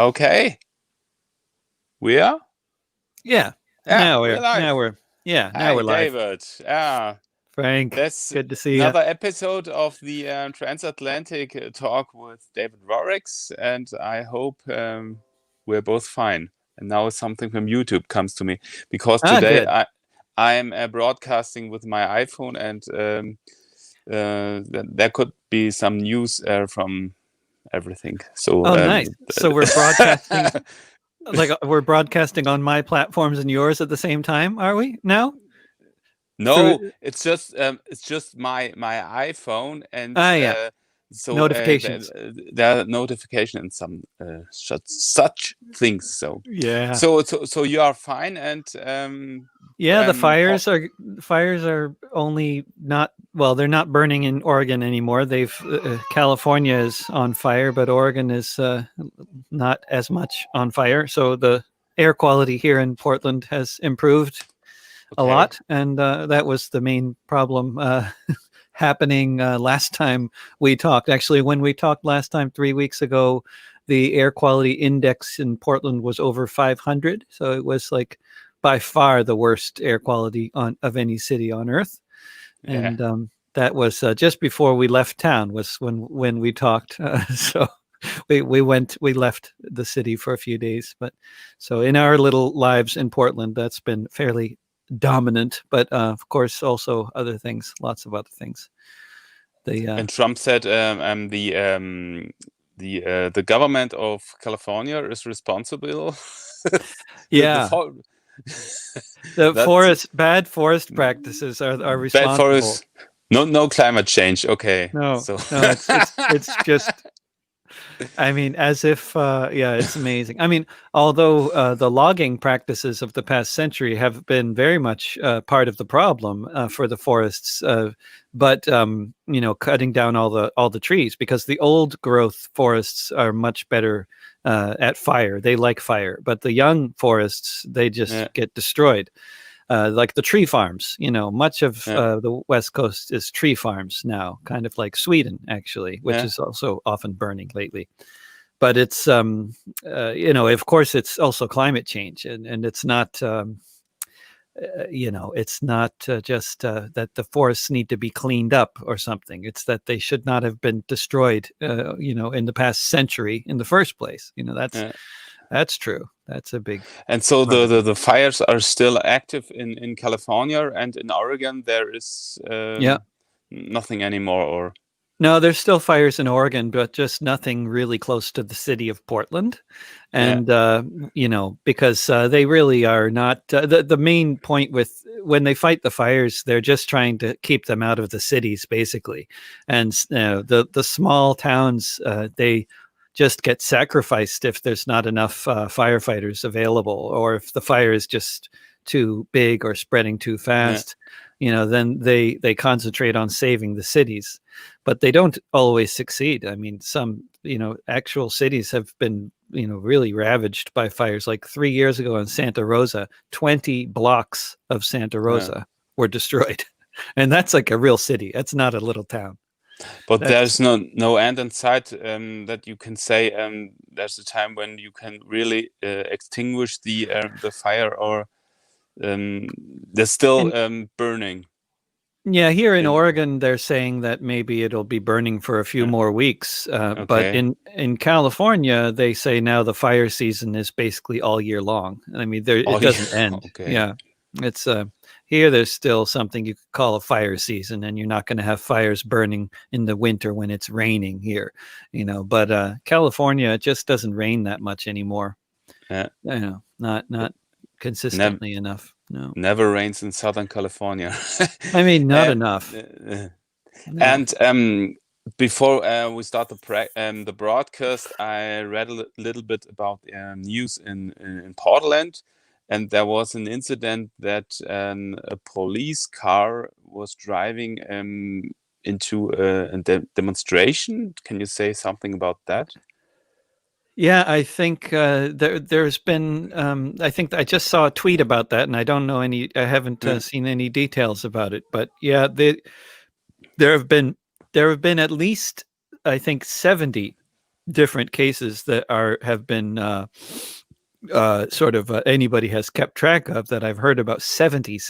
Okay. We are? Yeah. Yeah, we're live. Now we're Hi, live. David. Yeah, Frank, that's good to see you. another episode of the Transatlantic talk with David Rorix, and I hope we're both fine. And now something from YouTube comes to me because today Good. I'm broadcasting with my iPhone, and there could be some news from everything. So Oh, nice. So we're broadcasting we're broadcasting on my platforms and yours at the same time, are we now? No, it's just my iPhone, and Yeah. so Notifications. there are notification and some such things. So Yeah. so you are fine, and Yeah, the fires are only not, well, they're not burning in Oregon anymore. California is on fire, but Oregon is not as much on fire. So the air quality here in Portland has improved a lot, and that was the main problem happening last time we talked. Actually, when we talked last time 3 weeks ago, the air quality index in Portland was over 500. So it was like by far the worst air quality of any city on Earth. Yeah. And that was just before we left town was when we talked. So we left the city for a few days. But so in our little lives in Portland, that's been fairly dominant, but of course also other things, lots of other things. And Trump said the government of California is responsible. Yeah. Bad forest practices are responsible. Bad forest, no climate change. Okay. No, it's just, I mean, as if, it's amazing. I mean, although the logging practices of the past century have been very much part of the problem for the forests, but cutting down all the trees, because the old growth forests are much better at fire. They like fire, but the young forests, they just get destroyed. Like the tree farms, much of the West Coast is tree farms now, kind of like Sweden, actually, which is also often burning lately. But it's, of course, it's also climate change, and it's not, it's not just that the forests need to be cleaned up or something. It's that they should not have been destroyed, in the past century in the first place. That's true. That's a big. And so the fires are still active in California, and in Oregon there is nothing anymore, or no, there's still fires in Oregon, but just nothing really close to the city of Portland. And because they really are not the main point with when they fight the fires, they're just trying to keep them out of the cities, basically. And the small towns, they just get sacrificed if there's not enough firefighters available, or if the fire is just too big or spreading too fast. Then they concentrate on saving the cities, but they don't always succeed. I mean, some actual cities have been really ravaged by fires. Like 3 years ago in Santa Rosa, 20 blocks of Santa Rosa were destroyed, and that's like a real city. That's not a little town. But there's no end in sight that you can say there's a time when you can really extinguish the fire, or they're still burning. Yeah, here in Oregon, they're saying that maybe it'll be burning for a few more weeks. But in California, they say now the fire season is basically all year long. I mean, it doesn't end. Yeah, it's here. There's still something you could call a fire season, and you're not going to have fires burning in the winter when it's raining here. But California, it just doesn't rain that much anymore. Not consistently enough. No, never rains in Southern California. I mean, not enough. No. And before we start the broadcast, I read a little bit about news in Portland, and there was an incident that a police car was driving into a demonstration. Can you say something about that? Yeah, I think there's been. I think I just saw a tweet about that, and I don't know I haven't seen any details about it. But yeah, there have been at least, I think, 70 different cases that have been anybody has kept track of, that I've heard about 70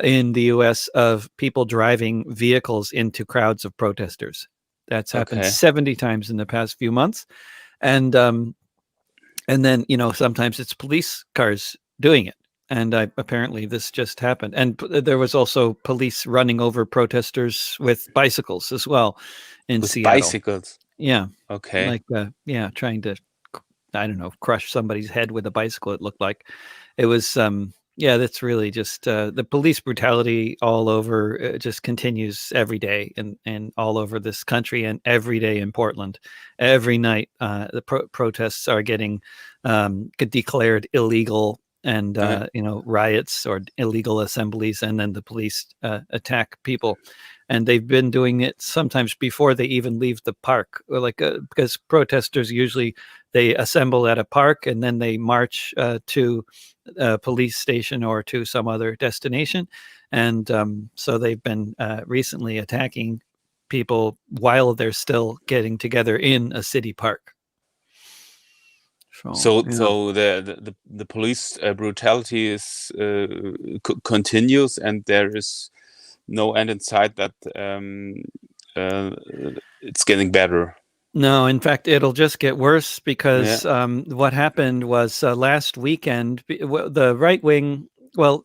in the US of people driving vehicles into crowds of protesters. That's happened 70 times in the past few months. And then, sometimes it's police cars doing it. And apparently this just happened. And there was also police running over protesters with bicycles as well in Seattle. Bicycles? Yeah. Okay. Like, trying to, I don't know, crush somebody's head with a bicycle, it looked like. It was, that's really just the police brutality all over, just continues every day and all over this country, and every day in Portland. Every night, the protests are getting declared illegal, and riots or illegal assemblies, and then the police attack people. And they've been doing it sometimes before they even leave the park, because protesters usually, they assemble at a park and then they march to a police station or to some other destination. And so they've been recently attacking people while they're still getting together in a city park. So the police brutality is continues, and there is no end in sight that it's getting better. No, in fact, it'll just get worse, because what happened was last weekend, the right wing,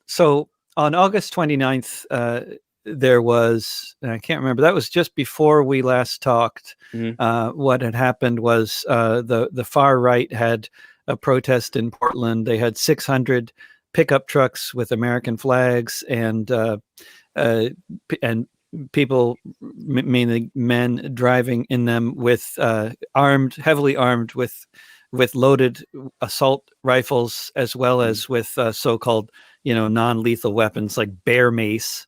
so on August 29th, there was, I can't remember, that was just before we last talked. What had happened was the far right had a protest in Portland. They had 600 pickup trucks with American flags, and people, mainly men, driving in them with heavily armed with loaded assault rifles, as well as with so-called non-lethal weapons like bear mace.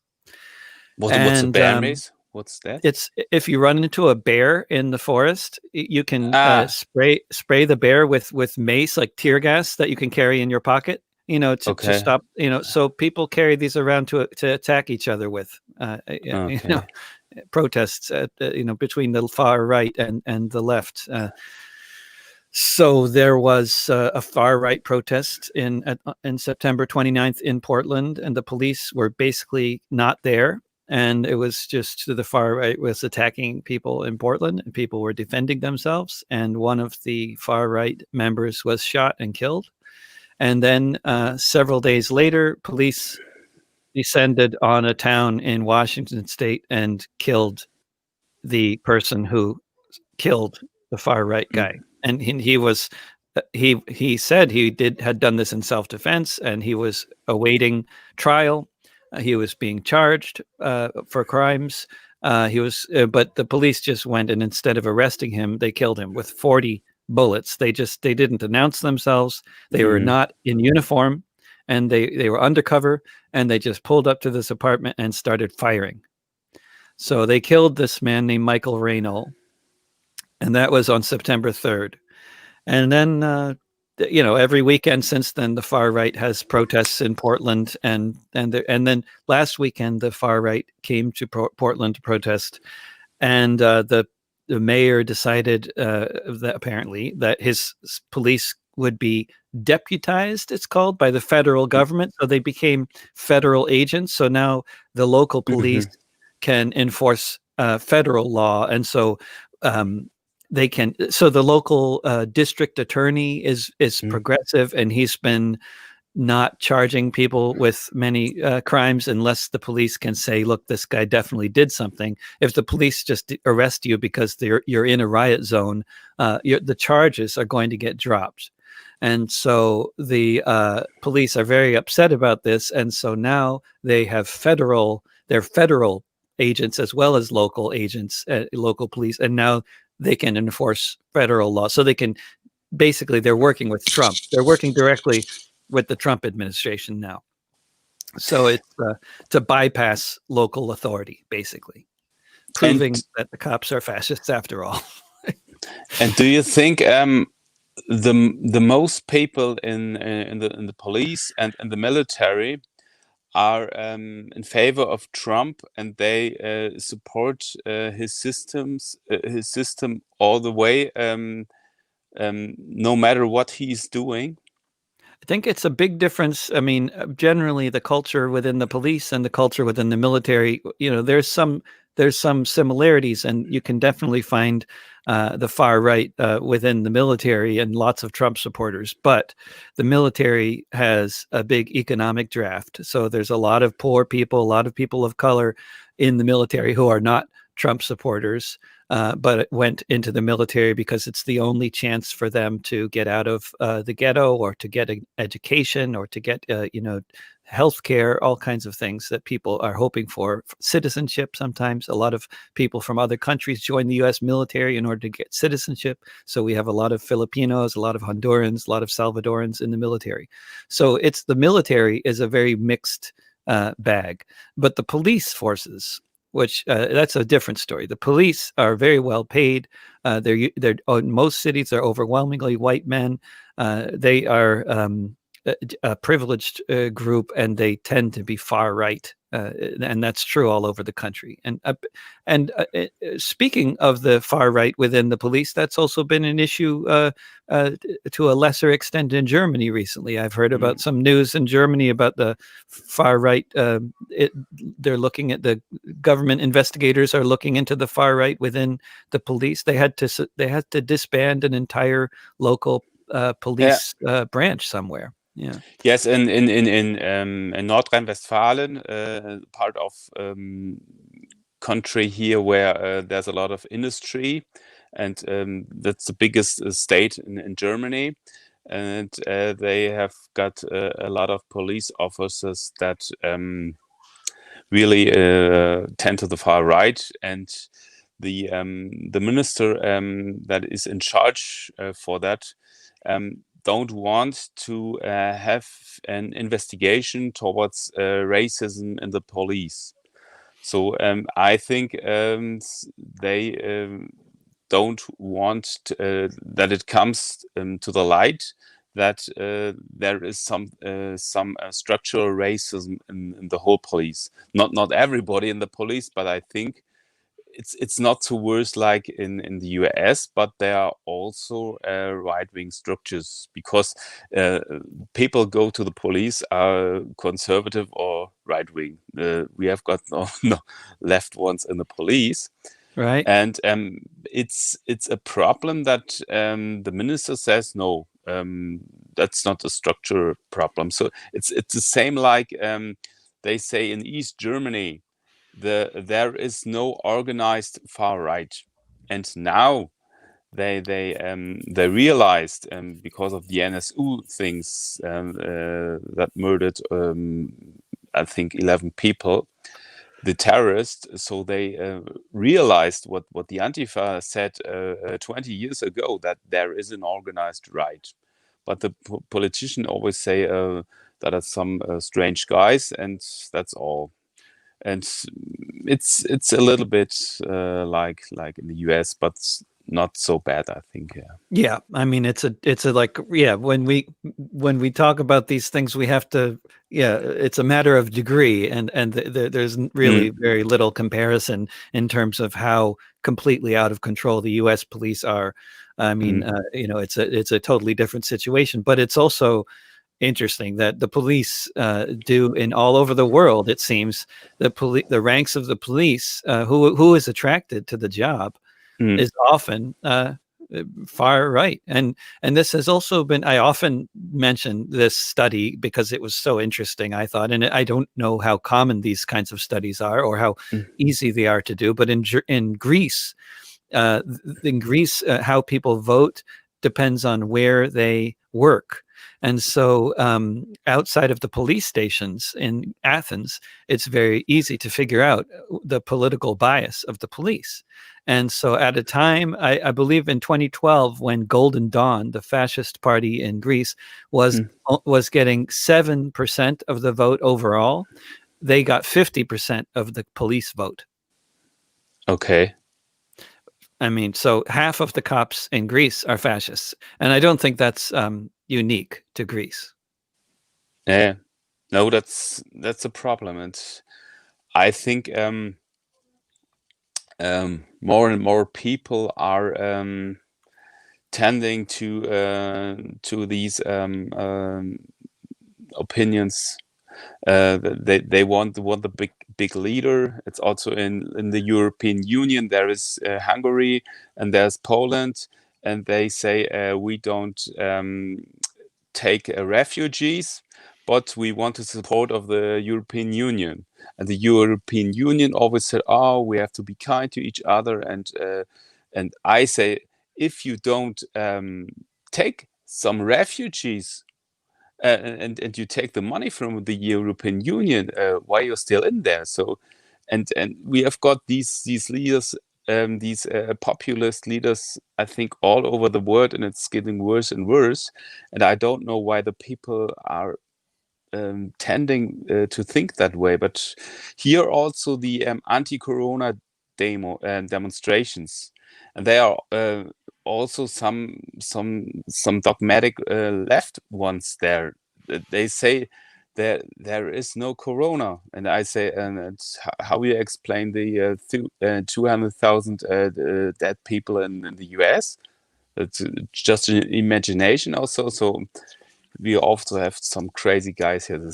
What's a bear mace? What's that? It's, if you run into a bear in the forest, you can spray the bear with mace, like tear gas that you can carry in your pocket, to stop, so people carry these around to attack each other with, protests between the far right and the left. So there was a far right protest in September 29th in Portland, and the police were basically not there. And it was just the far right was attacking people in Portland, and people were defending themselves. And one of the far right members was shot and killed. And then several days later, police descended on a town in Washington State and killed the person who killed the far right guy. And he was, he said he had done this in self-defense, and he was awaiting trial. He was being charged for crimes. But the police just went, and instead of arresting him, they killed him with 40 bullets. They didn't announce themselves. They were not in uniform, and they were undercover, and they just pulled up to this apartment and started firing. So they killed this man named Michael Raynol, and that was on September 3rd. And then every weekend since then, the far right has protests in Portland, and then last weekend the far right came to Portland to protest, and the mayor decided that apparently that his police would be deputized, it's called, by the federal government. So they became federal agents. So now the local police can enforce federal law, and so they can. So the local district attorney is progressive, and he's been not charging people with many crimes unless the police can say, look, this guy definitely did something. If the police just arrest you because you're in a riot zone, the charges are going to get dropped. And so the police are very upset about this. And so now they have federal agents as well as local agents, local police, and now they can enforce federal law. So they can, basically, they're working with Trump. They're working directly with the Trump administration now. So it's to bypass local authority, basically, proving that the cops are fascists after all. And do you think the most people in the police and the military are in favor of Trump, and they support his system all the way, no matter what he's doing. I think it's a big difference. I mean, generally, the culture within the police and the culture within the military, there's some similarities, and you can definitely find the far right within the military and lots of Trump supporters. But the military has a big economic draft, so there's a lot of poor people, a lot of people of color in the military who are not Trump supporters. But it went into the military because it's the only chance for them to get out of the ghetto, or to get an education, or to get, health care, all kinds of things that people are hoping for. Citizenship, sometimes a lot of people from other countries join the U.S. military in order to get citizenship. So we have a lot of Filipinos, a lot of Hondurans, a lot of Salvadorans in the military. So the military is a very mixed bag. But the police forces, which that's a different story. The police are very well paid. They're in most cities, they're overwhelmingly white men. They are a privileged group, and they tend to be far right, and that's true all over the country. And speaking of the far right within the police, that's also been an issue to a lesser extent in Germany recently. I've heard about some news in Germany about the far right. They're looking at, the government investigators are looking into the far right within the police. They had to disband an entire local police branch somewhere. Yeah. Yes, in North Rhine-Westphalia, part of country here where there's a lot of industry, and that's the biggest state in Germany, and they have got a lot of police officers that really tend to the far right, and the minister that is in charge for that don't want to have an investigation towards racism in the police. So I think they don't want that it comes to the light that there is some structural racism in the whole police. Not everybody in the police, but I think it's not so worse like in the US, but there are also right-wing structures, because people go to the police are conservative or right-wing. We have got no left ones in the police. Right. And it's a problem that the minister says, no, that's not a structural problem. So it's the same like they say in East Germany, there is no organized far right, and now they realized, because of the NSU things that murdered I think 11 people, the terrorists. So they realized what the Antifa said 20 years ago, that there is an organized right, but the politicians always say that are some strange guys, and that's all. And it's a little bit like in the US, but not so bad, I think. Yeah, I mean, it's a like, yeah, when we talk about these things, we have to, it's a matter of degree, and there's really very little comparison in terms of how completely out of control the US police are. I mean, it's a totally different situation, but it's also interesting that the police do in all over the world. It seems the ranks of the police, who is attracted to the job, is often far right, and this has also been. I often mention this study because it was so interesting, I thought, and I don't know how common these kinds of studies are or how easy they are to do, but in Greece, how people vote depends on where they work. And so outside of the police stations in Athens, it's very easy to figure out the political bias of the police. And so at a time, I believe in 2012, when Golden Dawn, the fascist party in Greece, was getting 7% of the vote overall, they got 50% of the police vote. Okay. I mean, so half of the cops in Greece are fascists. And I don't think that's unique to Greece. Yeah. No, that's a problem, and I think more and more people are tending to these opinions. They want the big leader. It's also in the European Union. There is Hungary and there's Poland, and they say we don't take refugees, but we want the support of the European Union. And the European Union always said, "Oh, we have to be kind to each other." And I say, if you don't take some refugees and you take the money from the European Union, why you're still in there? So, and we have got these leaders, these populist leaders, I think, all over the world, and it's getting worse and worse. And I don't know why the people are tending to think that way. But here also the anti-corona demonstrations, and they are also some dogmatic left ones there. They say there is no corona, and I say, and how you explain the 200,000 dead people in the US? It's just an imagination also. So we also have some crazy guys here.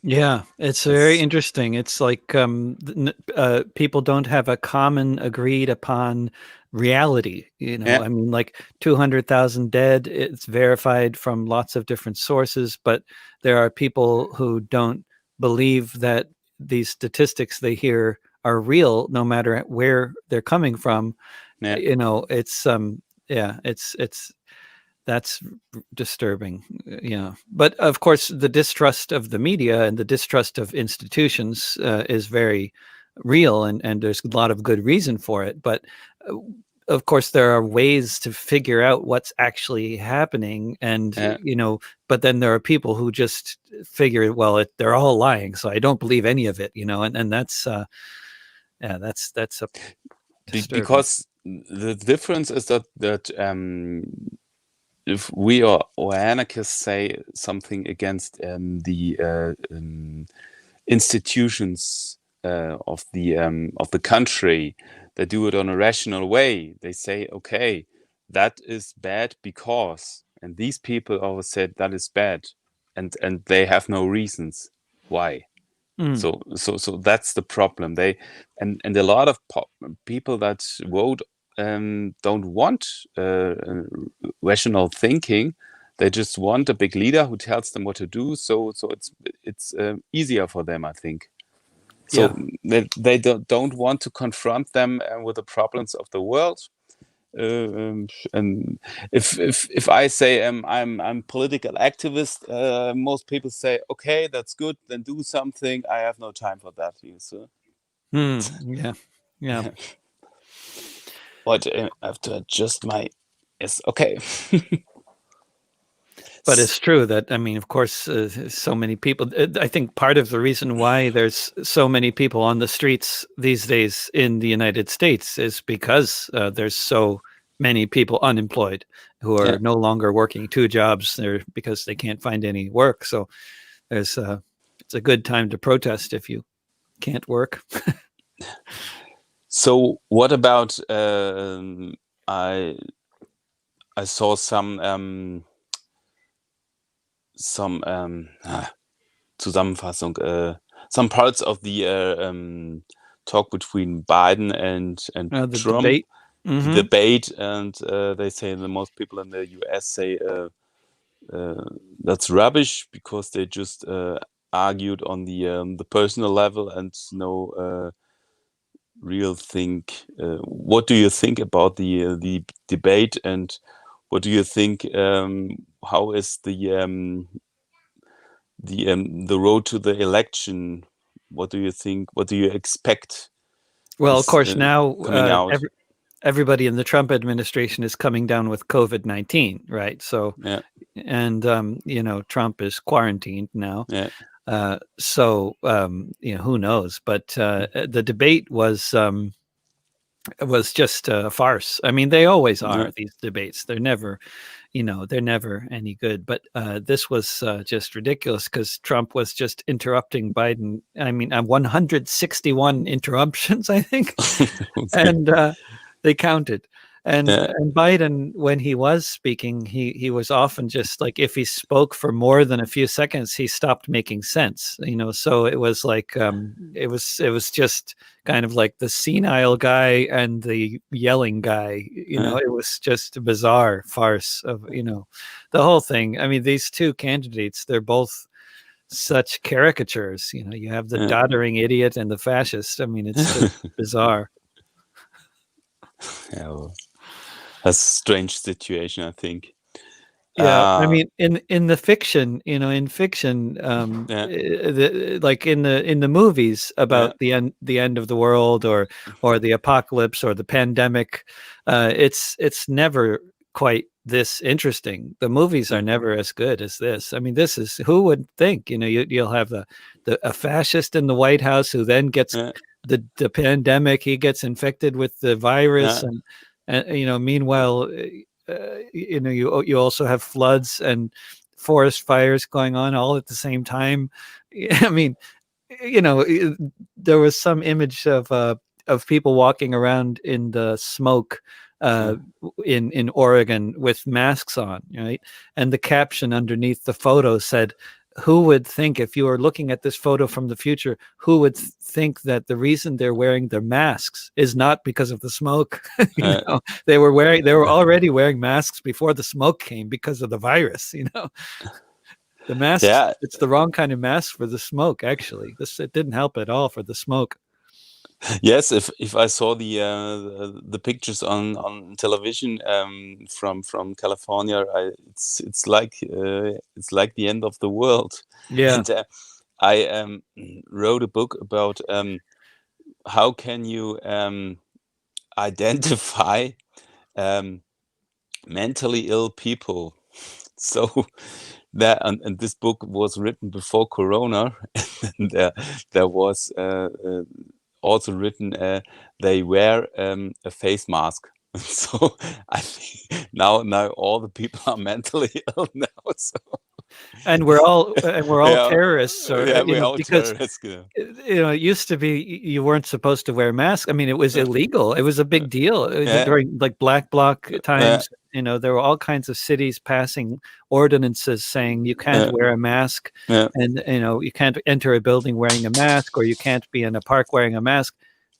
Yeah, it's very interesting. It's like people don't have a common agreed upon reality. Yeah, I mean, like 200,000 dead, it's verified from lots of different sources, but there are people who don't believe that these statistics they hear are real, no matter where they're coming from. yeah, It's yeah, it's that's disturbing. Yeah, but of course, the distrust of the media and the distrust of institutions is very real, and there's a lot of good reason for it. But uh, of course, there are ways to figure out what's actually happening, and yeah. but then there are people who just figure, well, they're all lying, so I don't believe any of it. And that's yeah, that's a disturbing. Because the difference is that if we or anarchists say something against the institutions of the country, they do it on a rational way. They say, okay, that is bad because, and these people always said that is bad, and they have no reasons why. Mm, So that's the problem. And a lot of people that vote don't want rational thinking. They just want a big leader who tells them what to do. So it's easier for them, I think. yeah. So they don't want to confront them with the problems of the world. And if I say I'm political activist, most people say, okay, that's good, then do something. I have no time for that. So, Yeah. Yeah. but I have to adjust my. Yes, okay. But it's true that, I mean, of course, so many people. I think part of the reason why there's so many people on the streets these days in the United States is because there's so many people unemployed who Yeah. are no longer working two jobs there because they can't find any work. So there's it's a good time to protest if you can't work. So what about I saw some Zusammenfassung, some parts of the talk between Biden and The Trump, debate. the Hmm. debate, and they say the most people in the US say that's rubbish because they just argued on the personal level and no real think. What do you think about the debate, and what do you think? How is the road to the election? What do you think? What do you expect Well, of is course, now coming out? everybody in the Trump administration is coming down with COVID-19, right? So, Yeah, and Trump is quarantined now. yeah, So who knows? But the debate was just a farce. I mean, they always yeah, are, these debates. They're never, they're never any good. But this was just ridiculous because Trump was just interrupting Biden. I mean, 161 interruptions, I think, Okay. and they counted. And Yeah. and Biden, when he was speaking, he was often just like, if he spoke for more than a few seconds, he stopped making sense. So it was like it was just kind of like the senile guy and the yelling guy. Yeah. It was just a bizarre farce of the whole thing. I mean, these two candidates, they're both such caricatures. You have the Yeah. doddering idiot and the fascist. I mean, it's just bizarre. Yeah, well, that's a strange situation, I think. Yeah, I Uh, mean, in the fiction, in fiction, yeah, like in the movies yeah, about the end of the world, or the apocalypse or the pandemic, it's never quite this interesting. The movies are yeah, never as good as this. I mean, this is, who would think? You'll have a fascist in the White House who then gets yeah, the pandemic. He gets infected with the virus, yeah, and meanwhile, you also have floods and forest fires going on all at the same time. I mean, there was some image of people walking around in the smoke yeah, uh, in Oregon with masks on, right? And the caption underneath the photo said, "Who would think, if you were looking at this photo from the future, who would think that the reason they're wearing their masks is not because of the smoke?" yeah, They were already wearing masks before the smoke came because of the virus. The masks, yeah. it's the wrong kind of mask for the smoke, actually. It didn't help at all for the smoke. Yes, if I saw the pictures on television from California, it's like the end of the world. Yeah. And I wrote a book about how can you identify um, mentally ill people. So and this book was written before Corona, and there was also written they wear a face mask. So I think now all the people are mentally ill now. So And we're all yeah, terrorists, or yeah, we're all because terrorists. Yeah, it used to be you weren't supposed to wear masks. I mean, it was illegal. It was a big deal. yeah, During like Black Bloc yeah, times. There were all kinds of cities passing ordinances saying you can't yeah, wear a mask, yeah, and you can't enter a building wearing a mask, or you can't be in a park wearing a mask.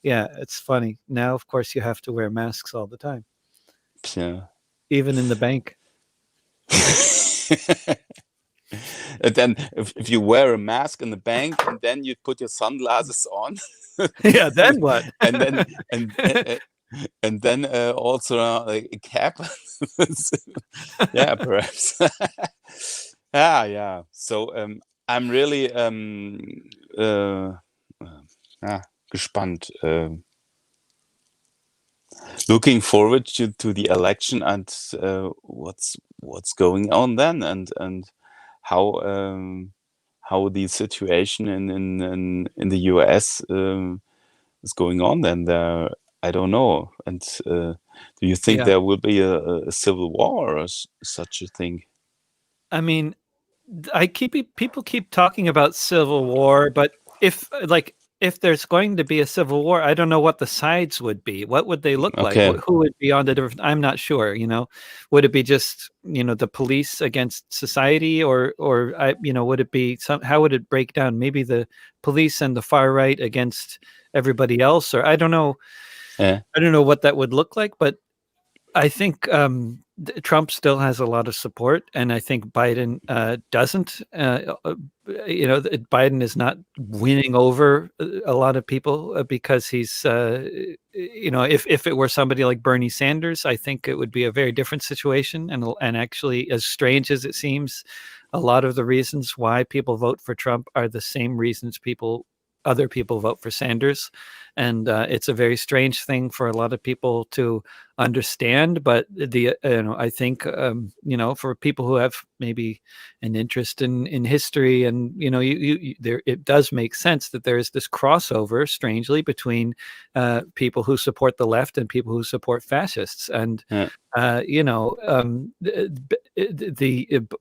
Yeah, it's funny. Now, of course, you have to wear masks all the time, yeah. even in the bank. And then if you wear a mask in the bank and then you put your sunglasses on, Yeah, then what? and then and and then also a cap. Yeah, perhaps. Yeah. So I'm really uh, ja, gespannt. Looking forward to the election and what's going on then, and how how the situation in the US is going on then there. I don't know. And do you think Yeah. there will be a civil war or such a thing? I mean, people keep talking about civil war, but if there's going to be a civil war, I don't know what the sides would be. What would they look like? Okay. Who would be on the different? I'm not sure. Would it be just the police against society, or would it be how would it break down? Maybe the police and the far right against everybody else, or I don't know. Yeah. I don't know what that would look like, but I think Trump still has a lot of support, and I think Biden doesn't. Biden is not winning over a lot of people because he's, if it were somebody like Bernie Sanders, I think it would be a very different situation. And actually, as strange as it seems, a lot of the reasons why people vote for Trump are the same reasons people other people vote for Sanders. And it's a very strange thing for a lot of people to understand. But I think for people who have maybe an interest in history, and there, it does make sense that there is this crossover, strangely, between people who support the left and people who support fascists. And Yeah.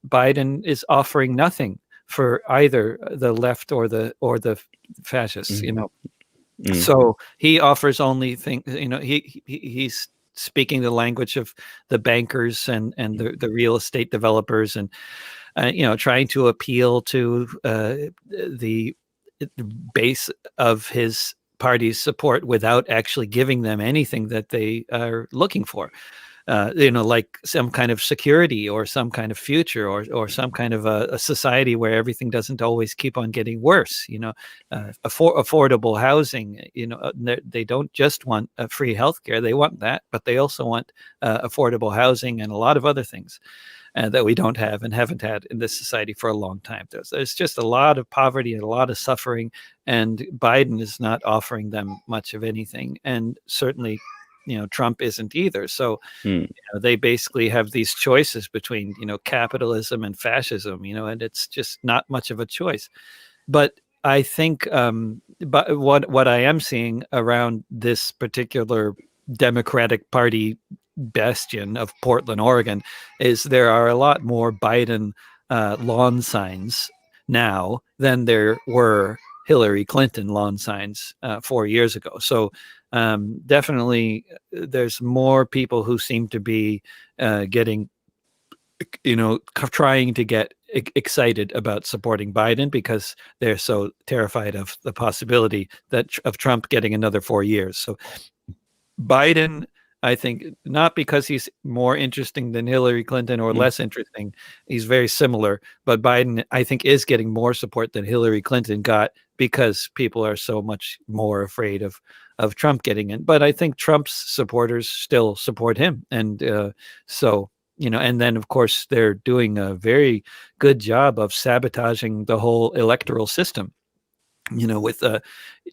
Biden is offering nothing for either the left or the fascists. So he offers only things. He's speaking the language of the bankers and the real estate developers, and trying to appeal to the base of his party's support without actually giving them anything that they are looking for. Like some kind of security or some kind of future, or some kind of a society where everything doesn't always keep on getting worse. Affordable housing. They don't just want free healthcare; they want that, but they also want affordable housing and a lot of other things that we don't have and haven't had in this society for a long time. There's just a lot of poverty and a lot of suffering, and Biden is not offering them much of anything, and certainly, Trump isn't either. So they basically have these choices between capitalism and fascism, and it's just not much of a choice. But I think but what I am seeing around this particular Democratic Party bastion of Portland, Oregon, is there are a lot more Biden lawn signs now than there were Hillary Clinton lawn signs 4 years ago. So definitely there's more people who seem to be getting, trying to get excited about supporting Biden because they're so terrified of the possibility of Trump getting another 4 years. So Biden, I think, not because he's more interesting than Hillary Clinton or less interesting, he's very similar, but Biden, I think, is getting more support than Hillary Clinton got because people are so much more afraid of Trump getting in. But I think Trump's supporters still support him. And and then, of course, they're doing a very good job of sabotaging the whole electoral system, with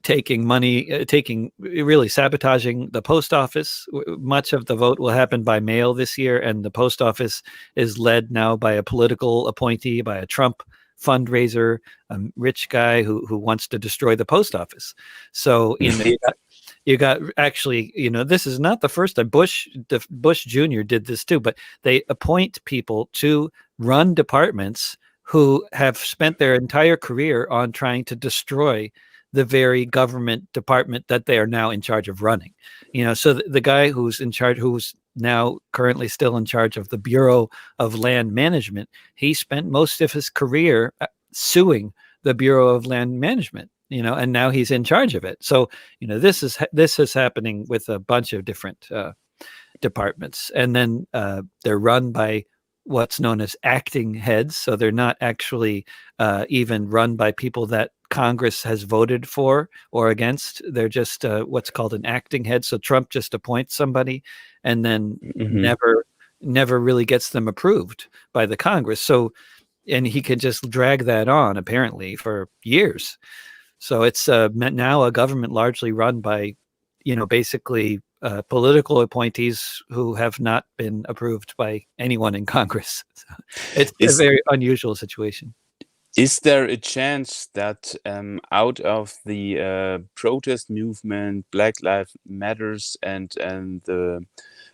taking money, really sabotaging the post office. Much of the vote will happen by mail this year, and the post office is led now by a political appointee, by a Trump fundraiser, a rich guy who wants to destroy the post office. So you got actually, this is not the first time. Bush Jr. did this too, but they appoint people to run departments who have spent their entire career on trying to destroy the very government department that they are now in charge of running. So the guy who's in charge, who's now currently still in charge of the Bureau of Land Management, he spent most of his career suing the Bureau of Land Management, and now he's in charge of it. So, this is happening with a bunch of different departments, and then they're run by what's known as acting heads. So they're not actually even run by people that Congress has voted for or against. They're just what's called an acting head. So Trump just appoints somebody and then never really gets them approved by the Congress. So, and he can just drag that on apparently for years. So it's now a government largely run by, basically political appointees who have not been approved by anyone in Congress. So it's a very unusual situation. Is there a chance that out of the protest movement, Black Lives Matters, and the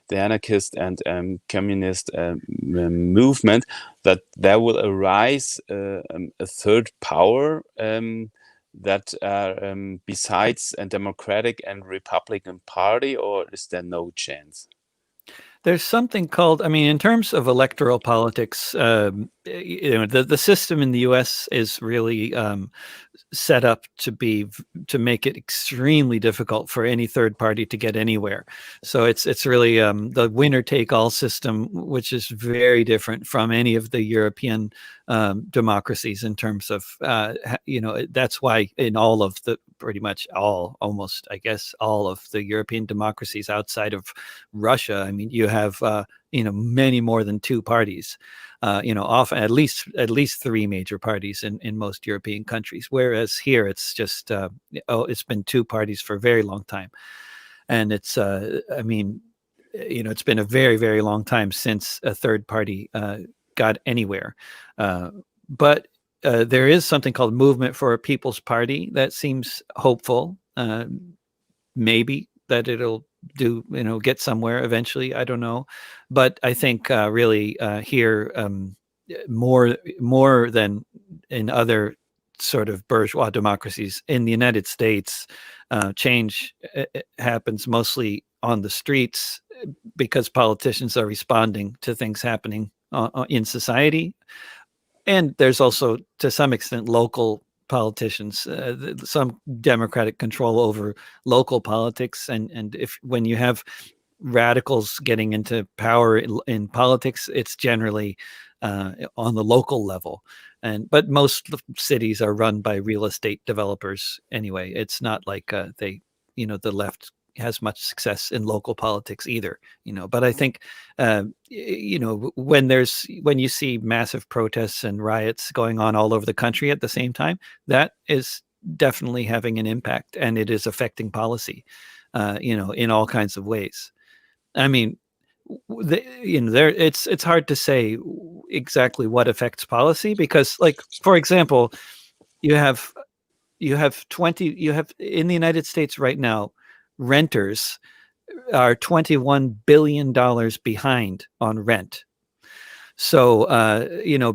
anarchist and communist movement, that there will arise a third power that besides a Democratic and Republican Party, or is there no chance? There's something called, in terms of electoral politics, the system in the U.S. is really set up to make it extremely difficult for any third party to get anywhere. So it's really the winner take all system, which is very different from any of the European democracies in terms of that's why in all of the almost I guess all of the European democracies outside of Russia, you have many more than two parties. often at least 3 major parties in most European countries. Whereas here it's just it's been 2 parties for a very long time, and it's it's been a very, very long time since a third party got anywhere. But there is something called Movement for a People's Party that seems hopeful. Maybe that it'll get somewhere eventually. I don't know, but I think really here more than in other sort of bourgeois democracies in the United States, change happens mostly on the streets because politicians are responding to things happening in society. And there's also, to some extent, local politicians, some democratic control over local politics. And if when you have radicals getting into power in politics, it's generally on the local level. But most cities are run by real estate developers anyway. It's not like the left has much success in local politics either. But I think when you see massive protests and riots going on all over the country at the same time, that is definitely having an impact, and it is affecting policy, in all kinds of ways. I mean, it's hard to say exactly what affects policy because, like, for example, you have in the United States right now, renters are $21 billion behind on rent. So,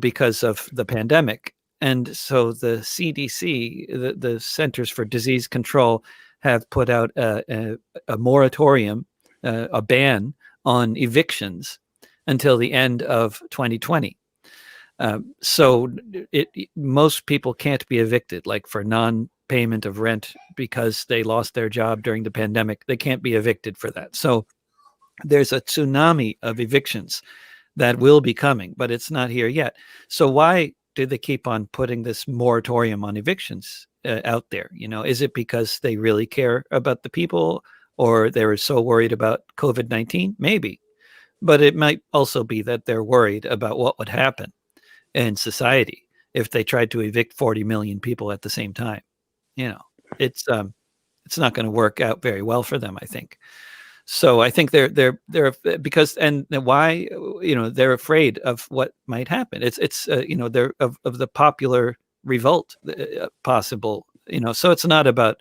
because of the pandemic. And so the CDC, the Centers for Disease Control, have put out a moratorium, a ban on evictions until the end of 2020. So most people can't be evicted, like for non-payment of rent because they lost their job during the pandemic. They can't be evicted for that. So there's a tsunami of evictions that will be coming, but it's not here yet. So why do they keep on putting this moratorium on evictions out there? Is it because they really care about the people, or they were so worried about COVID-19? Maybe. But it might also be that they're worried about what would happen in society if they tried to evict 40 million people at the same time. It's not going to work out very well for them, I think. So I think they're because, and why, they're afraid of what might happen. It's they're of the popular revolt possible. So it's not about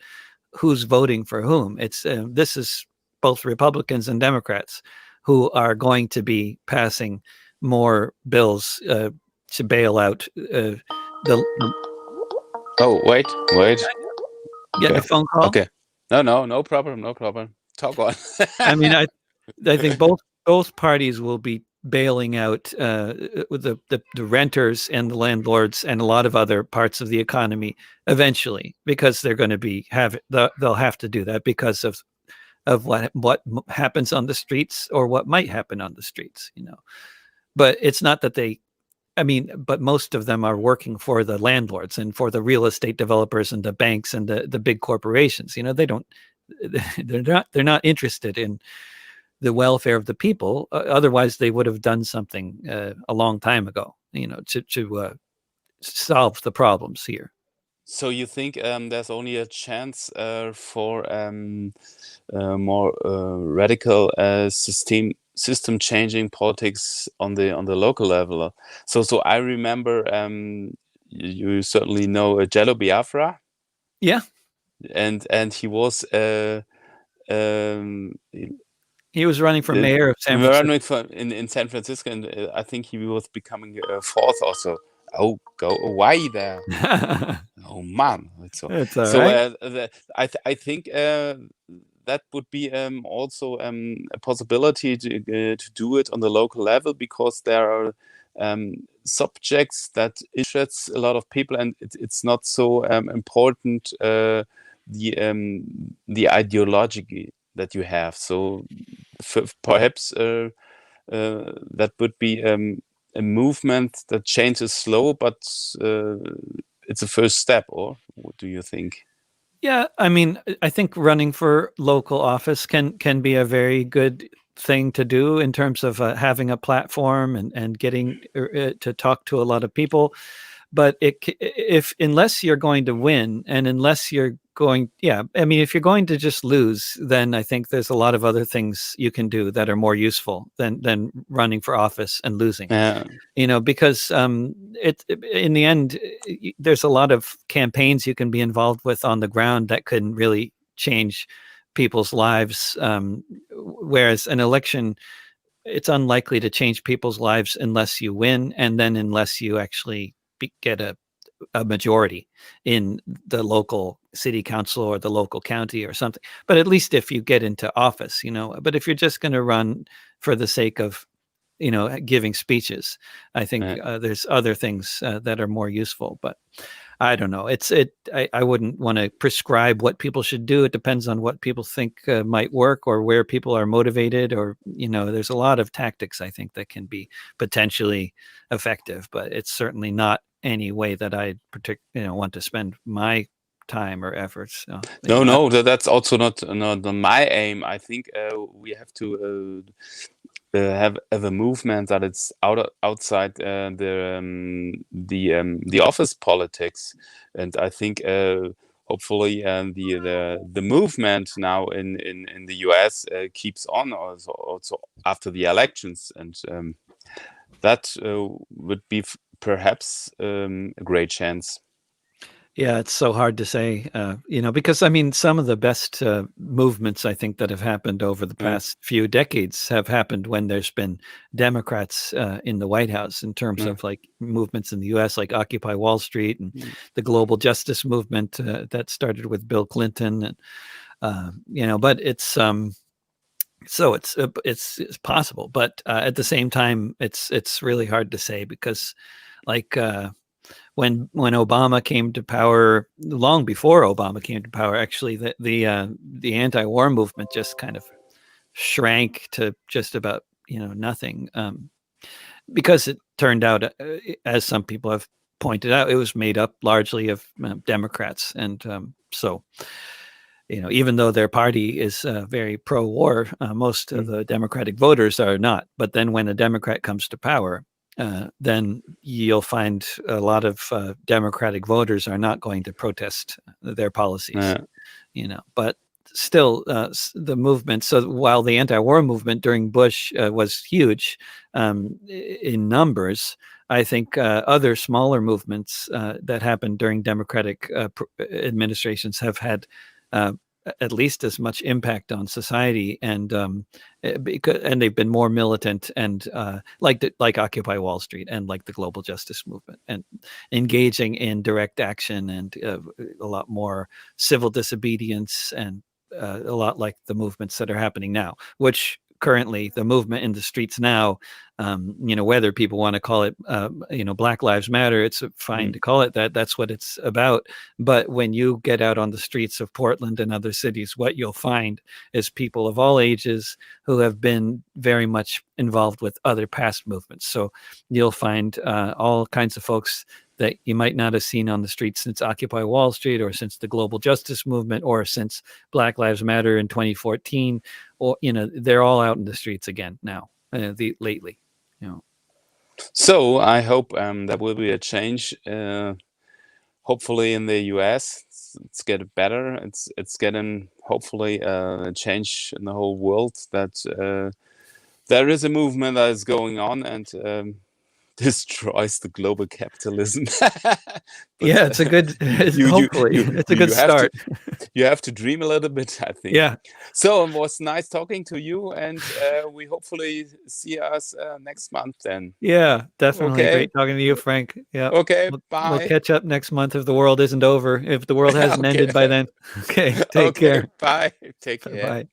who's voting for whom. It's this is both Republicans and Democrats who are going to be passing more bills to bail out the. Oh, wait. Getting a phone call. Okay. No problem. Talk on. I mean, I think both parties will be bailing out the renters and the landlords and a lot of other parts of the economy eventually, because they're going to they'll have to do that because of what happens on the streets, or what might happen on the streets. But it's not that but most of them are working for the landlords and for the real estate developers and the banks and the big corporations. They're not interested in the welfare of the people. Otherwise, they would have done something a long time ago, to solve the problems here. So you think there's only a chance for more radical system changing politics on the local level? So I remember you certainly know Jello Biafra. Yeah. And he was he was running for mayor of San Francisco. In San Francisco, and I think he was becoming fourth also. Oh, go away there. Oh man, I think that would be also a possibility to do it on the local level, because there are subjects that interests a lot of people, and it's not so important the ideology that you have. So perhaps that would be a movement that changes slow, but it's a first step. Or what do you think? Yeah, I mean, I think running for local office can be a very good thing to do in terms of having a platform and getting to talk to a lot of people. But if unless you're going to win, and unless you're going, I mean, if you're going to just lose, then I think there's a lot of other things you can do that are more useful than running for office and losing. Yeah. Because in the end, there's a lot of campaigns you can be involved with on the ground that can really change people's lives. Whereas an election, it's unlikely to change people's lives unless you win, and then unless you actually get a majority in the local city council or the local county or something. But at least if you get into office, but if you're just going to run for the sake of giving speeches, I think there's other things that are more useful. But I don't know. I wouldn't want to prescribe what people should do. It depends on what people think might work, or where people are motivated, or there's a lot of tactics I think that can be potentially effective, but it's certainly not any way that I want to spend my time or efforts. No, that's also not my aim. I think we have to have a movement that it's outside the office politics, and I think hopefully the movement now in the US keeps on also after the elections, and that would be perhaps a great chance. Yeah, it's so hard to say, because I mean, some of the best movements I think that have happened over the past few decades have happened when there's been Democrats in the White House, in terms of like movements in the U.S., like Occupy Wall Street and the global justice movement that started with Bill Clinton, and but it's so it's possible, but at the same time, it's really hard to say, because like. When Obama came to power, long before Obama came to power, actually, the anti-war movement just kind of shrank to just about nothing, because it turned out, as some people have pointed out, it was made up largely of Democrats, and so even though their party is very pro-war, most of the Democratic voters are not. But then when a Democrat comes to power, then you'll find a lot of Democratic voters are not going to protest their policies, but still the movement. So while the anti-war movement during Bush was huge in numbers, I think other smaller movements that happened during Democratic administrations have had at least as much impact on society, and they've been more militant, and like Occupy Wall Street, and like the global justice movement, and engaging in direct action, and a lot more civil disobedience, and a lot like the movements that are happening now, which currently the movement in the streets now, whether people want to call it, Black Lives Matter, it's fine to call it that. That's what it's about. But when you get out on the streets of Portland and other cities, what you'll find is people of all ages who have been very much involved with other past movements. So you'll find all kinds of folks that you might not have seen on the streets since Occupy Wall Street, or since the global justice movement, or since Black Lives Matter in 2014, or they're all out in the streets again now, lately. So I hope there will be a change. Hopefully in the US, it's getting better. It's getting hopefully a change in the whole world, that there is a movement that is going on, and destroys the global capitalism. Yeah, it's a good. Hopefully, it's a good start. You have to dream a little bit, I think. Yeah. So it was nice talking to you, and we hopefully see us next month then. Yeah, definitely. Okay. Great talking to you, Frank. Yeah. Okay. We'll Bye. catch up next month if the world isn't over. If the world hasn't ended by then. Okay. Take care. Bye. Take care. Bye.